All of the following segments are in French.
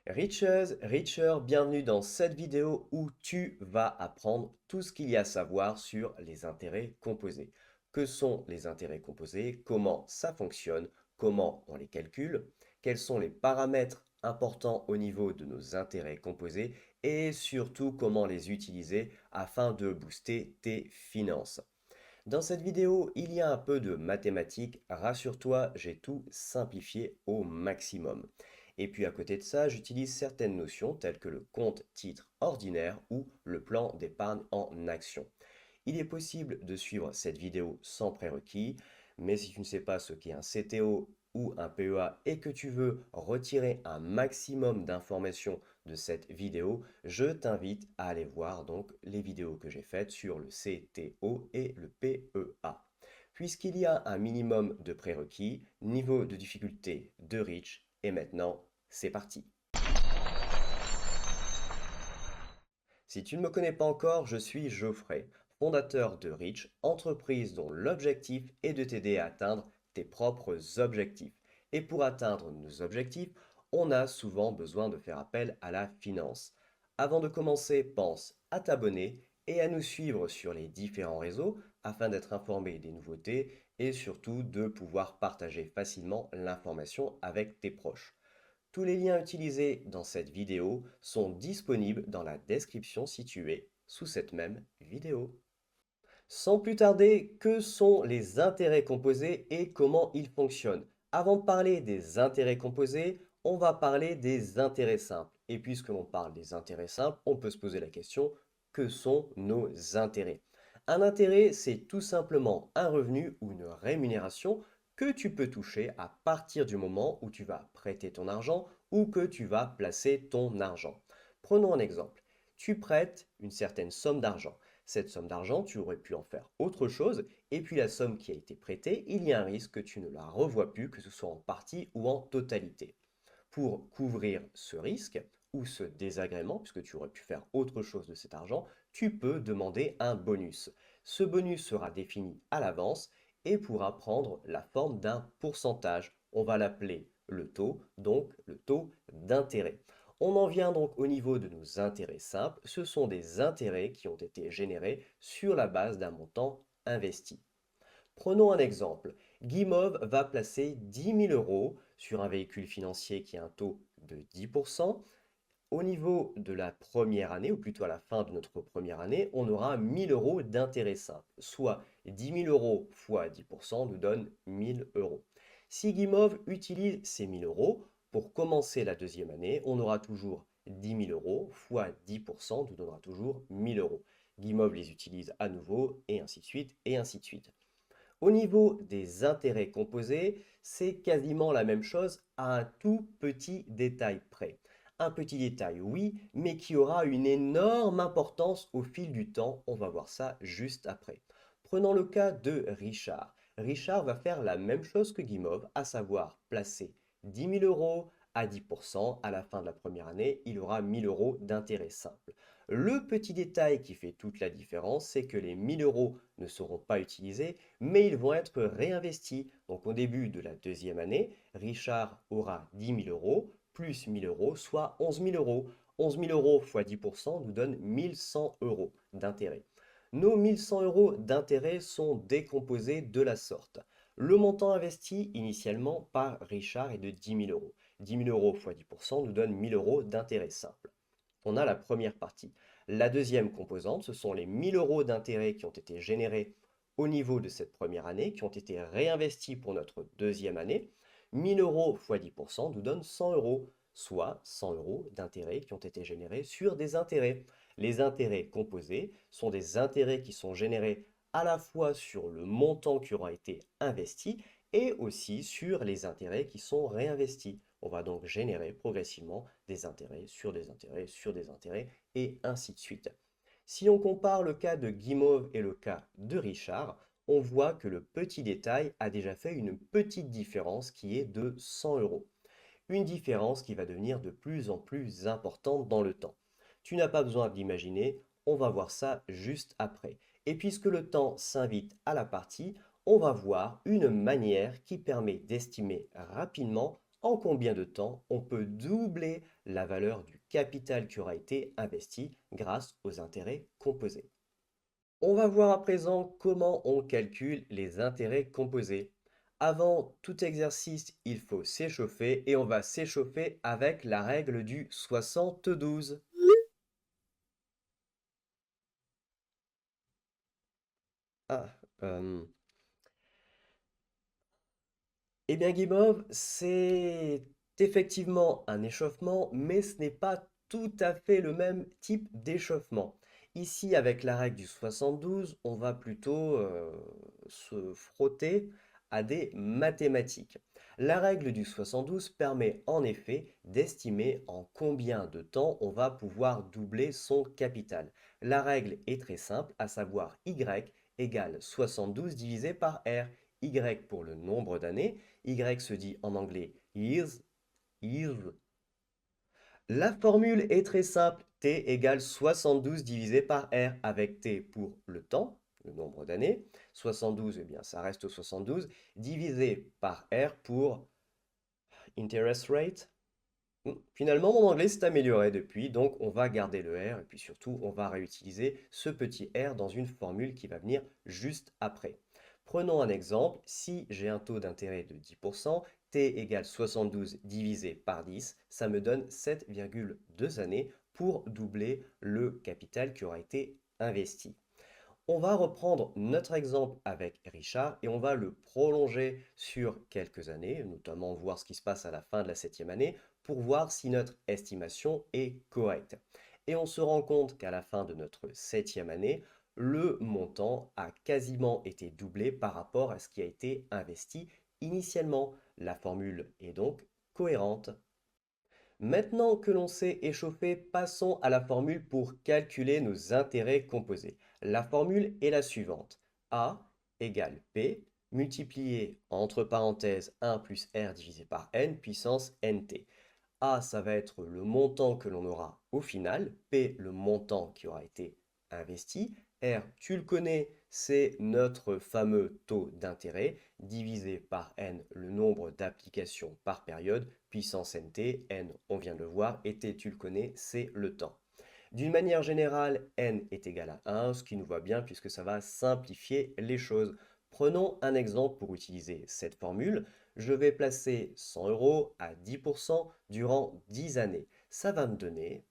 Richeuse, Richer, bienvenue dans cette vidéo où tu vas apprendre tout ce qu'il y a à savoir sur les intérêts composés. Que sont les intérêts composés? Comment ça fonctionne? Comment on les calcule? Quels sont les paramètres importants au niveau de nos intérêts composés? Et surtout, comment les utiliser afin de booster tes finances. Dans cette vidéo, il y a un peu de mathématiques. Rassure-toi, j'ai tout simplifié au maximum. Et puis à côté de ça, j'utilise certaines notions telles que le compte-titre ordinaire ou le plan d'épargne en action. Il est possible de suivre cette vidéo sans prérequis, mais si tu ne sais pas ce qu'est un CTO ou un PEA et que tu veux retirer un maximum d'informations de cette vidéo, je t'invite à aller voir donc les vidéos que j'ai faites sur le CTO et le PEA. Puisqu'il y a un minimum de prérequis, niveau de difficulté de Rich, et maintenant, c'est parti. Si tu ne me connais pas encore, je suis Geoffrey, fondateur de Rich, entreprise dont l'objectif est de t'aider à atteindre tes propres objectifs. Et pour atteindre nos objectifs, on a souvent besoin de faire appel à la finance. Avant de commencer, pense à t'abonner et à nous suivre sur les différents réseaux afin d'être informé des nouveautés et surtout de pouvoir partager facilement l'information avec tes proches. Tous les liens utilisés dans cette vidéo sont disponibles dans la description située sous cette même vidéo. Sans plus tarder, que sont les intérêts composés et comment ils fonctionnent? Avant de parler des intérêts composés, on va parler des intérêts simples. Et puisque l'on parle des intérêts simples, on peut se poser la question, que sont nos intérêts? Un intérêt, c'est tout simplement un revenu ou une rémunération que tu peux toucher à partir du moment où tu vas prêter ton argent ou que tu vas placer ton argent. Prenons un exemple. Tu prêtes une certaine somme d'argent. Cette somme d'argent, tu aurais pu en faire autre chose, et puis la somme qui a été prêtée, il y a un risque que tu ne la revoies plus, que ce soit en partie ou en totalité. Pour couvrir ce risque ou ce désagrément, puisque tu aurais pu faire autre chose de cet argent, tu peux demander un bonus. Ce bonus sera défini à l'avance et pourra prendre la forme d'un pourcentage. On va l'appeler le taux, donc le taux d'intérêt. On en vient donc au niveau de nos intérêts simples. Ce sont des intérêts qui ont été générés sur la base d'un montant investi. Prenons un exemple. Guimauve va placer 10 000 euros sur un véhicule financier qui a un taux de 10%. Au niveau de la première année, ou plutôt à la fin de notre première année, on aura 1 000 euros d'intérêt simple, soit 10 000 euros fois 10% nous donne 1 000 euros. Si Guimauve utilise ces 1 000 euros, pour commencer la deuxième année, on aura toujours 10 000 euros fois 10% nous donnera toujours 1 000 euros. Guimauve les utilise à nouveau, et ainsi de suite, et ainsi de suite. Au niveau des intérêts composés, c'est quasiment la même chose à un tout petit détail près. Un petit détail, oui, mais qui aura une énorme importance au fil du temps. On va voir ça juste après. Prenons le cas de Richard. Richard va faire la même chose que Guimauve, à savoir placer 10 000 euros à 10%. À la fin de la première année, il aura 1 000 euros d'intérêt simple. Le petit détail qui fait toute la différence, c'est que les 1 000 euros ne seront pas utilisés, mais ils vont être réinvestis. Donc au début de la deuxième année, Richard aura 10 000 euros plus 1 000 euros, soit 11 000 euros. 11 000 euros fois 10% nous donne 1 100 euros d'intérêt. Nos 1 100 euros d'intérêt sont décomposés de la sorte. Le montant investi initialement par Richard est de 10 000 euros. 10 000 euros fois 10% nous donne 1 000 euros d'intérêt simple. On a la première partie. La deuxième composante, ce sont les 1 000 euros d'intérêt qui ont été générés au niveau de cette première année, qui ont été réinvestis pour notre deuxième année. 1 000 euros fois 10% nous donne 100 euros, soit 100 euros d'intérêts qui ont été générés sur des intérêts. Les intérêts composés sont des intérêts qui sont générés à la fois sur le montant qui aura été investi et aussi sur les intérêts qui sont réinvestis. On va donc générer progressivement des intérêts sur des intérêts sur des intérêts et ainsi de suite. Si on compare le cas de Guimauve et le cas de Richard, on voit que le petit détail a déjà fait une petite différence qui est de 100 euros. Une différence qui va devenir de plus en plus importante dans le temps. Tu n'as pas besoin de l'imaginer, on va voir ça juste après. Et puisque le temps s'invite à la partie, on va voir une manière qui permet d'estimer rapidement en combien de temps on peut doubler la valeur du capital qui aura été investi grâce aux intérêts composés. On va voir à présent comment on calcule les intérêts composés. Avant tout exercice, il faut s'échauffer et on va s'échauffer avec la règle du 72. Ah, euh, eh bien, Guimauve, c'est effectivement un échauffement, mais ce n'est pas tout à fait le même type d'échauffement. Ici, avec la règle du 72, on va plutôt se frotter à des mathématiques. La règle du 72 permet en effet d'estimer en combien de temps on va pouvoir doubler son capital. La règle est très simple, à savoir y égale 72 divisé par r. Y pour le nombre d'années. Y se dit en anglais years, years. La formule est très simple. T égale 72 divisé par R avec T pour le temps, le nombre d'années. 72, eh bien, ça reste 72, divisé par R pour interest rate. Finalement, mon anglais s'est amélioré depuis, donc on va garder le R et puis surtout, on va réutiliser ce petit R dans une formule qui va venir juste après. Prenons un exemple, si j'ai un taux d'intérêt de 10%, T égale 72 divisé par 10, ça me donne 7,2 années pour doubler le capital qui aura été investi. On va reprendre notre exemple avec Richard et on va le prolonger sur quelques années, notamment voir ce qui se passe à la fin de la 7e année pour voir si notre estimation est correcte. Et on se rend compte qu'à la fin de notre 7e année, le montant a quasiment été doublé par rapport à ce qui a été investi initialement. La formule est donc cohérente. Maintenant que l'on s'est échauffé, passons à la formule pour calculer nos intérêts composés. La formule est la suivante. A égale P multiplié entre parenthèses 1 plus R divisé par N puissance NT. A, ça va être le montant que l'on aura au final. P, le montant qui aura été investi. R, tu le connais, c'est notre fameux taux d'intérêt divisé par N, le nombre d'applications par période, puissance NT. N, on vient de le voir, et T, tu le connais, c'est le temps. D'une manière générale, N est égal à 1, ce qui nous va bien puisque ça va simplifier les choses. Prenons un exemple pour utiliser cette formule. Je vais placer 100 euros à 10% durant 10 années. Ça va me donner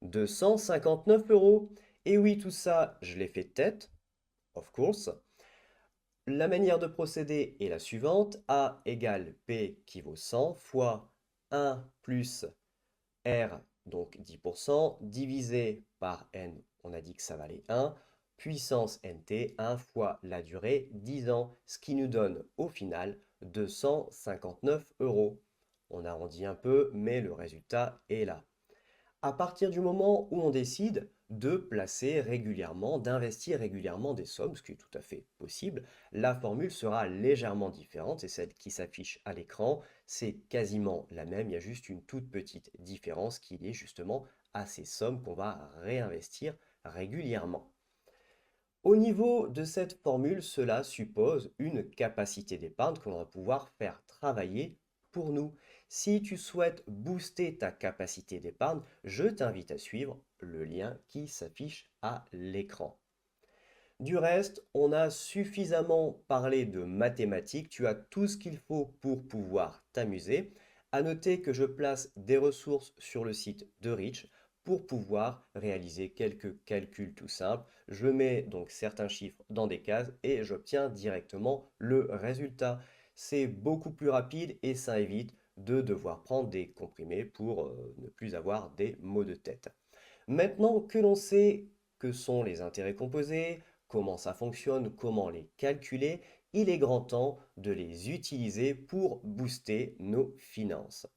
259 euros. Et oui, tout ça, je l'ai fait de tête, of course. La manière de procéder est la suivante. A égale P qui vaut 100 fois 1 plus R, donc 10%, divisé par N, on a dit que ça valait 1, puissance NT, 1 fois la durée, 10 ans, ce qui nous donne au final 259 euros. On arrondit un peu, mais le résultat est là. À partir du moment où on décide de placer régulièrement, d'investir régulièrement des sommes, ce qui est tout à fait possible, la formule sera légèrement différente. C'est celle qui s'affiche à l'écran. C'est quasiment la même. Il y a juste une toute petite différence qui est justement à ces sommes qu'on va réinvestir régulièrement. Au niveau de cette formule, cela suppose une capacité d'épargne que l'on va pouvoir faire travailler pour nous. Si tu souhaites booster ta capacité d'épargne, je t'invite à suivre le lien qui s'affiche à l'écran. Du reste, on a suffisamment parlé de mathématiques, tu as tout ce qu'il faut pour pouvoir t'amuser. À noter que je place des ressources sur le site de Rich pour pouvoir réaliser quelques calculs tout simples. Je mets donc certains chiffres dans des cases et j'obtiens directement le résultat. C'est beaucoup plus rapide et ça évite de devoir prendre des comprimés pour ne plus avoir des maux de tête. Maintenant que l'on sait que sont les intérêts composés, comment ça fonctionne, comment les calculer, il est grand temps de les utiliser pour booster nos finances.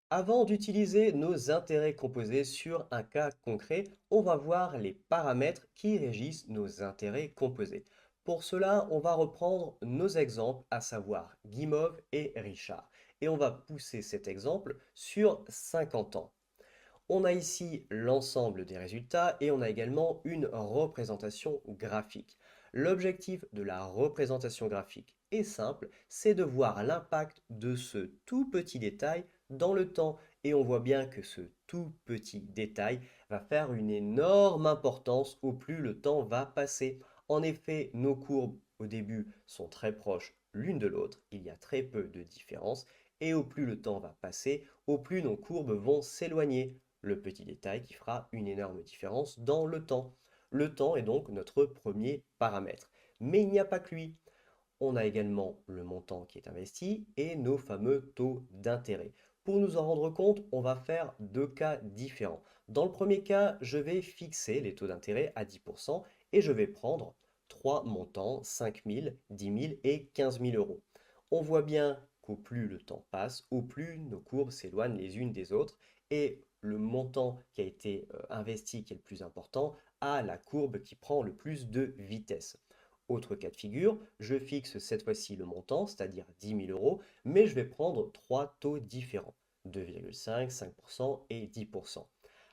Avant d'utiliser nos intérêts composés sur un cas concret, on va voir les paramètres qui régissent nos intérêts composés. Pour cela, on va reprendre nos exemples, à savoir Guimauve et Richard. Et on va pousser cet exemple sur 50 ans. On a ici l'ensemble des résultats et on a également une représentation graphique. L'objectif de la représentation graphique est simple, c'est de voir l'impact de ce tout petit détail dans le temps. Et on voit bien que ce tout petit détail va faire une énorme importance au plus le temps va passer. En effet, nos courbes au début sont très proches l'une de l'autre, il y a très peu de différence, et au plus le temps va passer, au plus nos courbes vont s'éloigner. Le petit détail qui fera une énorme différence dans le temps. Le temps est donc notre premier paramètre. Mais il n'y a pas que lui. On a également le montant qui est investi et nos fameux taux d'intérêt. Pour nous en rendre compte, on va faire deux cas différents. Dans le premier cas, je vais fixer les taux d'intérêt à 10% et je vais prendre trois montants, 5 000, 10 000 et 15 000 euros. On voit bien qu'au plus le temps passe, au plus nos courbes s'éloignent les unes des autres et le montant qui a été investi, qui est le plus important, a la courbe qui prend le plus de vitesse. Autre cas de figure, je fixe cette fois-ci le montant, c'est-à-dire 10 000 euros, mais je vais prendre trois taux différents, 2,5, 5% et 10%.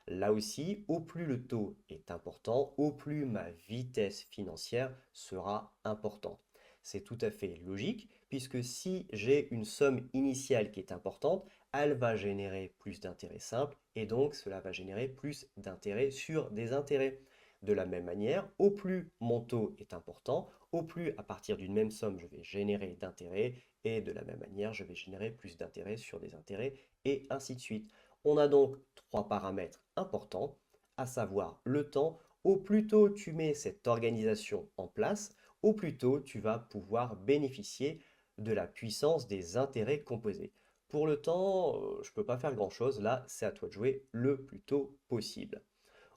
Là aussi, au plus le taux est important, au plus ma vitesse financière sera importante. C'est tout à fait logique, puisque si j'ai une somme initiale qui est importante, elle va générer plus d'intérêts simples, et donc cela va générer plus d'intérêts sur des intérêts. De la même manière, au plus mon taux est important, au plus à partir d'une même somme je vais générer d'intérêts et de la même manière je vais générer plus d'intérêts sur des intérêts et ainsi de suite. On a donc trois paramètres importants, à savoir le temps. Au plus tôt tu mets cette organisation en place, au plus tôt tu vas pouvoir bénéficier de la puissance des intérêts composés. Pour le temps, je ne peux pas faire grand-chose, là c'est à toi de jouer le plus tôt possible.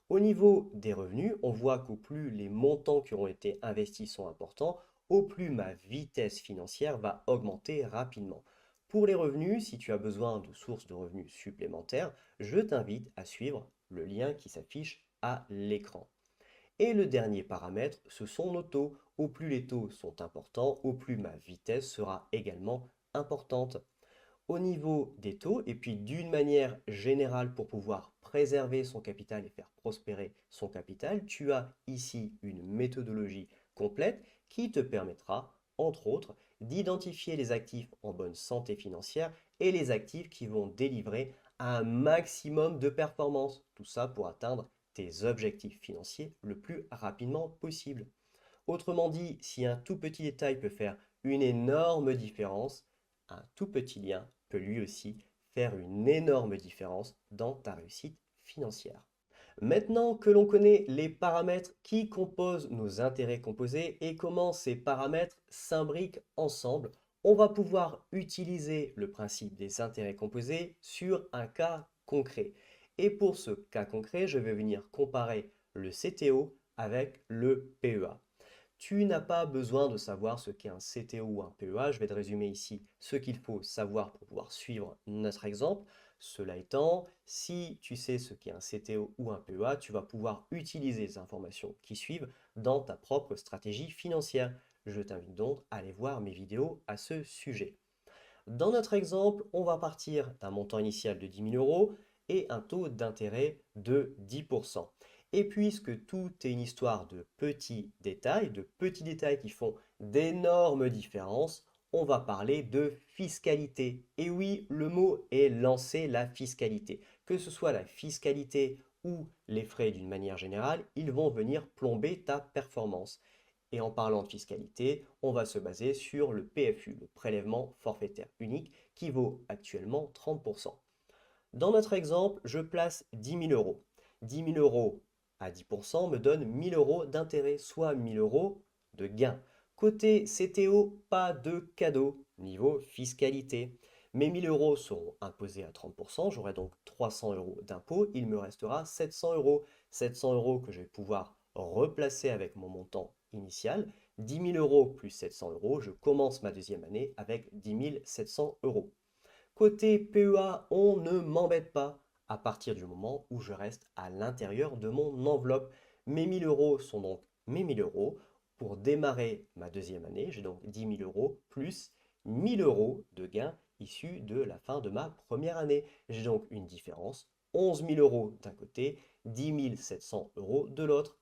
Au niveau des revenus, on voit qu'au plus les montants qui auront été investis sont importants, au plus ma vitesse financière va augmenter rapidement. Pour les revenus, si tu as besoin de sources de revenus supplémentaires, je t'invite à suivre le lien qui s'affiche à l'écran. Et le dernier paramètre, ce sont nos taux. Au plus les taux sont importants, au plus ma vitesse sera également importante. Au niveau des taux, et puis d'une manière générale pour pouvoir préserver son capital et faire prospérer son capital, tu as ici une méthodologie complète qui te permettra, entre autres, d'identifier les actifs en bonne santé financière et les actifs qui vont délivrer un maximum de performance. Tout ça pour atteindre tes objectifs financiers le plus rapidement possible. Autrement dit, si un tout petit détail peut faire une énorme différence, un tout petit lien peut lui aussi faire une énorme différence dans ta réussite financière. Maintenant que l'on connaît les paramètres qui composent nos intérêts composés et comment ces paramètres s'imbriquent ensemble, on va pouvoir utiliser le principe des intérêts composés sur un cas concret. Et pour ce cas concret, je vais venir comparer le CTO avec le PEA. Tu n'as pas besoin de savoir ce qu'est un CTO ou un PEA. Je vais te résumer ici ce qu'il faut savoir pour pouvoir suivre notre exemple. Cela étant, si tu sais ce qu'est un CTO ou un PEA, tu vas pouvoir utiliser les informations qui suivent dans ta propre stratégie financière. Je t'invite donc à aller voir mes vidéos à ce sujet. Dans notre exemple, on va partir d'un montant initial de 10 000 euros et un taux d'intérêt de 10%. Et puisque tout est une histoire de petits détails qui font d'énormes différences, on va parler de fiscalité. Et oui, le mot est lancé, la fiscalité. Que ce soit la fiscalité ou les frais d'une manière générale, ils vont venir plomber ta performance. Et en parlant de fiscalité, on va se baser sur le PFU, le prélèvement forfaitaire unique, qui vaut actuellement 30%. Dans notre exemple, je place 10 000 euros. 10 000 euros à 10% me donne 1 000 euros d'intérêt, soit 1 000 euros de gain. Côté CTO, pas de cadeau niveau fiscalité. Mes 1 000 euros seront imposés à 30%, j'aurai donc 300 euros d'impôt, il me restera 700 euros. 700 euros que je vais pouvoir replacer avec mon montant initial. 10 000 euros plus 700 euros, je commence ma deuxième année avec 10 700 euros. Côté PEA, on ne m'embête pas à partir du moment où je reste à l'intérieur de mon enveloppe. Mes 1 000 euros sont donc mes 1 000 euros. Pour démarrer ma deuxième année, j'ai donc 10 000 euros plus 1 000 euros de gains issus de la fin de ma première année. J'ai donc une différence, 11 000 euros d'un côté, 10 700 euros de l'autre.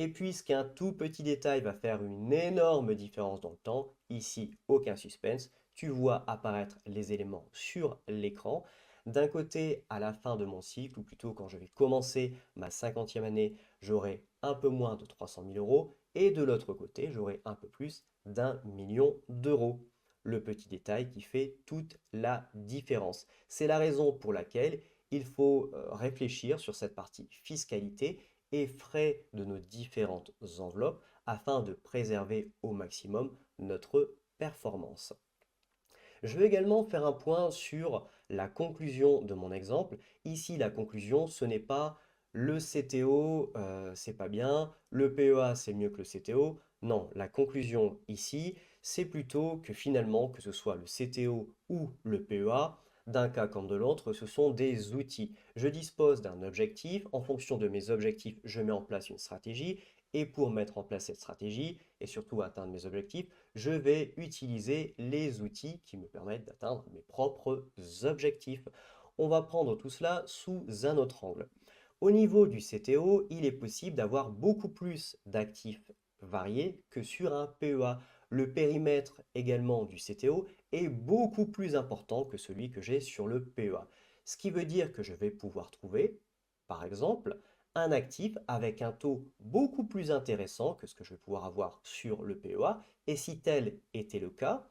Et puisqu'un tout petit détail va faire une énorme différence dans le temps, ici aucun suspense, tu vois apparaître les éléments sur l'écran. D'un côté, à la fin de mon cycle, ou plutôt quand je vais commencer ma 50e année, j'aurai un peu moins de 300 000 euros, et de l'autre côté, j'aurai un peu plus d'1 million d'euros. Le petit détail qui fait toute la différence. C'est la raison pour laquelle il faut réfléchir sur cette partie fiscalité et frais de nos différentes enveloppes afin de préserver au maximum notre performance. Je vais également faire un point sur la conclusion de mon exemple. Ici, la conclusion, ce n'est pas le CTO, c'est pas bien, le PEA, c'est mieux que le CTO. Non, la conclusion ici, c'est plutôt que finalement, que ce soit le CTO ou le PEA, d'un cas comme de l'autre, ce sont des outils. Je dispose d'un objectif, en fonction de mes objectifs, je mets en place une stratégie, et pour mettre en place cette stratégie, et surtout atteindre mes objectifs, je vais utiliser les outils qui me permettent d'atteindre mes propres objectifs. On va prendre tout cela sous un autre angle. Au niveau du CTO, il est possible d'avoir beaucoup plus d'actifs variés que sur un PEA. Le périmètre également du CTO est beaucoup plus important que celui que j'ai sur le PEA. Ce qui veut dire que je vais pouvoir trouver, par exemple, un actif avec un taux beaucoup plus intéressant que ce que je vais pouvoir avoir sur le PEA. Et si tel était le cas,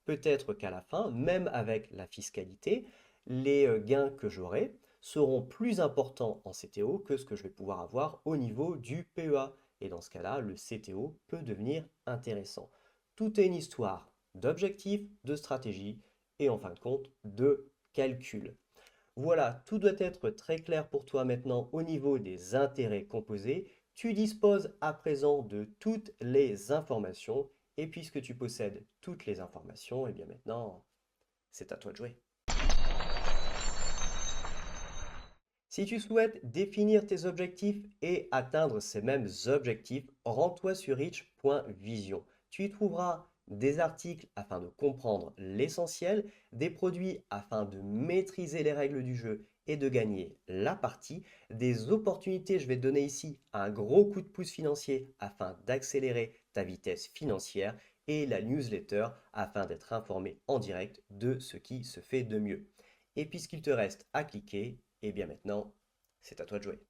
peut-être qu'à la fin, même avec la fiscalité, les gains que j'aurai seront plus importants en CTO que ce que je vais pouvoir avoir au niveau du PEA. Et dans ce cas-là, le CTO peut devenir intéressant. Tout est une histoire d'objectifs, de stratégie et en fin de compte de calcul. Voilà, tout doit être très clair pour toi maintenant au niveau des intérêts composés. Tu disposes à présent de toutes les informations et puisque tu possèdes toutes les informations, et bien maintenant, c'est à toi de jouer. Si tu souhaites définir tes objectifs et atteindre ces mêmes objectifs, rends-toi sur rich.vision. Tu y trouveras des articles afin de comprendre l'essentiel, des produits afin de maîtriser les règles du jeu et de gagner la partie, des opportunités, je vais te donner ici un gros coup de pouce financier afin d'accélérer ta vitesse financière et la newsletter afin d'être informé en direct de ce qui se fait de mieux. Et puisqu'il te reste à cliquer, et bien maintenant, c'est à toi de jouer.